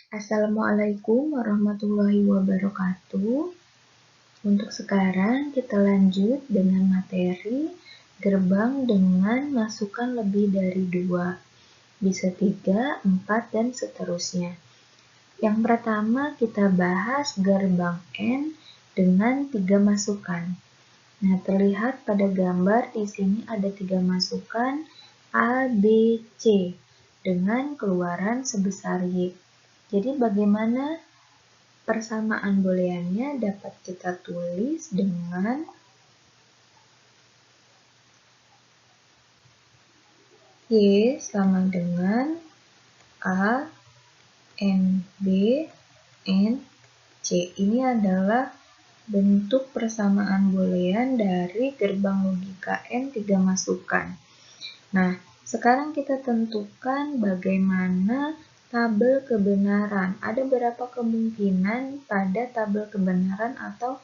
Assalamualaikum warahmatullahi wabarakatuh. Untuk sekarang kita lanjut dengan materi gerbang dengan masukan lebih dari 2. Bisa 3, 4, dan seterusnya. Yang pertama kita bahas gerbang N dengan 3 masukan. Nah, terlihat pada gambar di sini ada 3 masukan A, B, C dengan keluaran sebesar Y. Jadi bagaimana persamaan booleannya dapat kita tulis dengan Y sama dengan A, N, B, N, C. Ini adalah bentuk persamaan boolean dari gerbang logika N 3 masukan. Nah, sekarang kita tentukan bagaimana tabel kebenaran. Ada berapa kemungkinan pada tabel kebenaran atau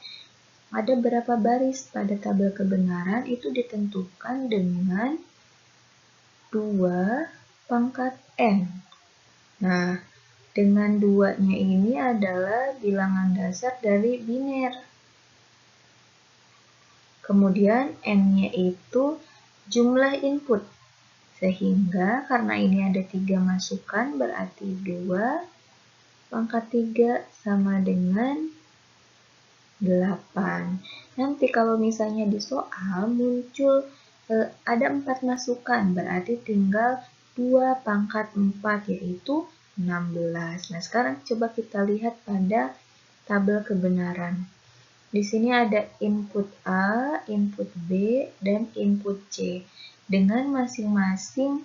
ada berapa baris pada tabel kebenaran itu ditentukan dengan 2 pangkat N. Nah, dengan 2-nya ini adalah bilangan dasar dari biner. Kemudian N-nya itu jumlah input. Sehingga karena ini ada 3 masukan berarti 2 pangkat 3 sama dengan 8. Nanti kalau misalnya di soal muncul ada 4 masukan, berarti tinggal 2 pangkat 4 yaitu 16. Nah, sekarang coba kita lihat pada tabel kebenaran. Di sini ada input A, input B, dan input C dengan masing-masing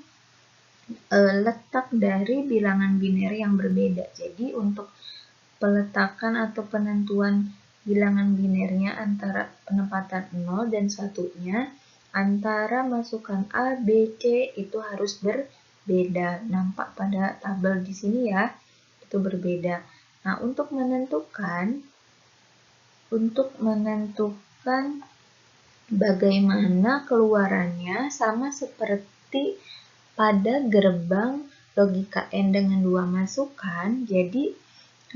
letak dari bilangan biner yang berbeda. Jadi untuk peletakan atau penentuan bilangan binernya antara penempatan 0 dan 1-nya antara masukan A, B, C itu harus berbeda. Nampak pada tabel di sini ya, itu berbeda. Nah, untuk menentukan bagaimana keluarannya sama seperti pada gerbang logika N dengan 2 masukan, jadi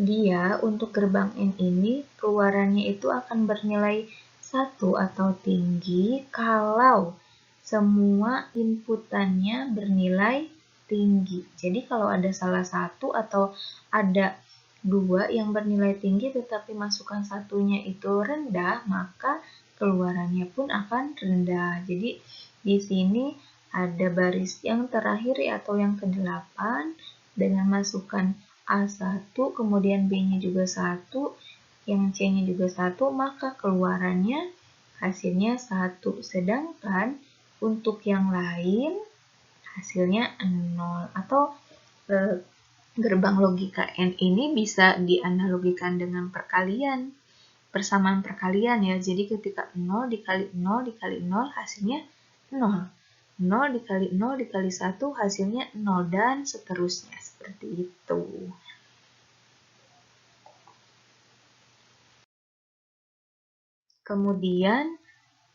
dia untuk gerbang N ini keluarannya itu akan bernilai 1 atau tinggi kalau semua inputannya bernilai tinggi. Jadi kalau ada salah satu atau ada 2 yang bernilai tinggi tetapi masukan satunya itu rendah, maka keluarannya pun akan rendah. Jadi di sini ada baris yang terakhir atau yang ke-8 dengan masukan A1, kemudian B-nya juga 1, yang C-nya juga 1, maka keluarannya hasilnya 1. Sedangkan untuk yang lain hasilnya 0. Atau gerbang logika N ini bisa dianalogikan dengan perkalian. Persamaan perkalian ya. Jadi ketika 0 dikali 0 dikali 0 hasilnya 0. 0 dikali 0 dikali 1 hasilnya 0 dan seterusnya. Seperti itu. Kemudian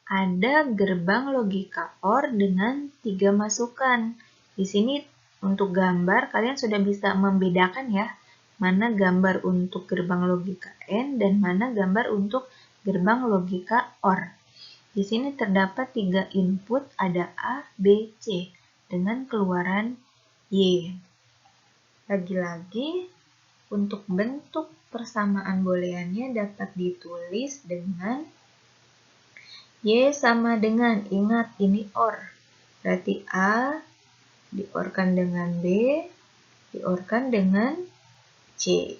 ada gerbang logika OR dengan 3 masukan. Di sini untuk gambar kalian sudah bisa membedakan ya, mana gambar untuk gerbang logika N dan mana gambar untuk gerbang logika OR. Di sini terdapat 3 input, ada A, B, C dengan keluaran Y. Lagi-lagi untuk bentuk persamaan booleannya dapat ditulis dengan Y sama dengan, ingat ini OR. Berarti A di-OR-kan dengan B, di-OR-kan dengan C.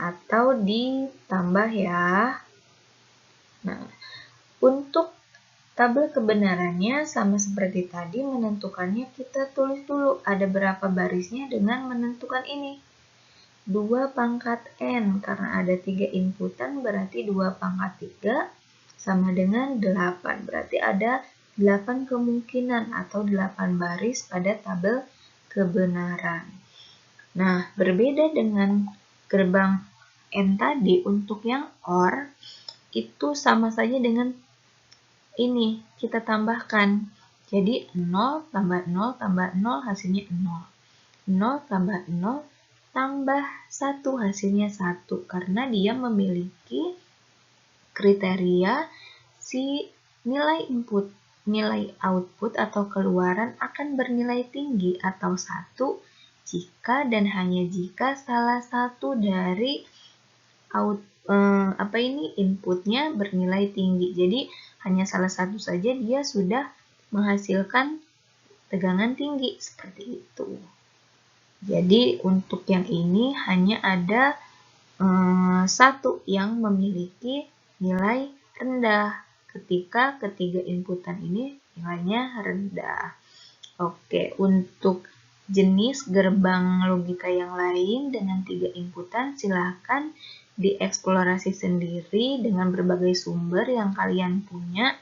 Atau ditambah ya. Nah, untuk tabel kebenarannya sama seperti tadi, menentukannya kita tulis dulu ada berapa barisnya dengan menentukan ini. 2 pangkat N, karena ada 3 inputan berarti 2 pangkat 3 sama dengan 8. Berarti ada 8 kemungkinan atau 8 baris pada tabel kebenaran. Nah, berbeda dengan gerbang N tadi, untuk yang OR itu sama saja dengan ini, kita tambahkan. Jadi 0 tambah 0 tambah 0 hasilnya 0. 0 tambah 0 tambah 1, hasilnya 1, karena dia memiliki kriteria si nilai input, nilai output atau keluaran akan bernilai tinggi atau 1 jika dan hanya jika salah satu dari inputnya bernilai tinggi. Jadi hanya salah satu saja dia sudah menghasilkan tegangan tinggi, seperti itu. Jadi untuk yang ini hanya ada satu yang memiliki nilai rendah ketika ketiga inputan ini nilainya rendah. Oke, untuk jenis gerbang logika yang lain dengan 3 inputan silahkan dieksplorasi sendiri dengan berbagai sumber yang kalian punya.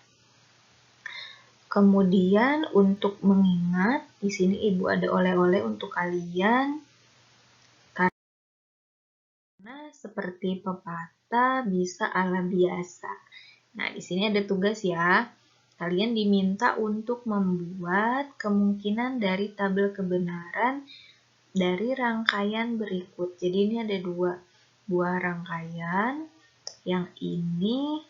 Kemudian untuk mengingat, di sini Ibu ada oleh-oleh untuk kalian. Karena seperti pepatah bisa ala biasa. Nah, di sini ada tugas ya. Kalian diminta untuk membuat kemungkinan dari tabel kebenaran dari rangkaian berikut. Jadi ini ada 2 buah rangkaian. Yang ini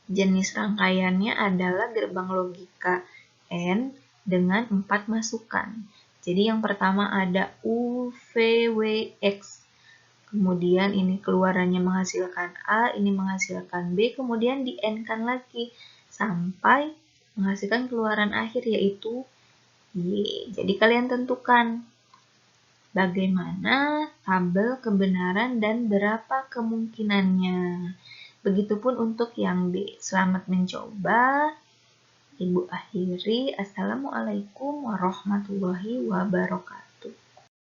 jenis rangkaiannya adalah gerbang logika N dengan 4 masukan. Jadi yang pertama ada U, V, W, X. Kemudian ini keluarannya menghasilkan A, ini menghasilkan B, kemudian di N-kan lagi sampai menghasilkan keluaran akhir yaitu Y. Jadi kalian tentukan bagaimana tabel kebenaran dan berapa kemungkinannya. Begitupun untuk yang B. Selamat mencoba. Ibu akhiri. Assalamualaikum warahmatullahi wabarakatuh.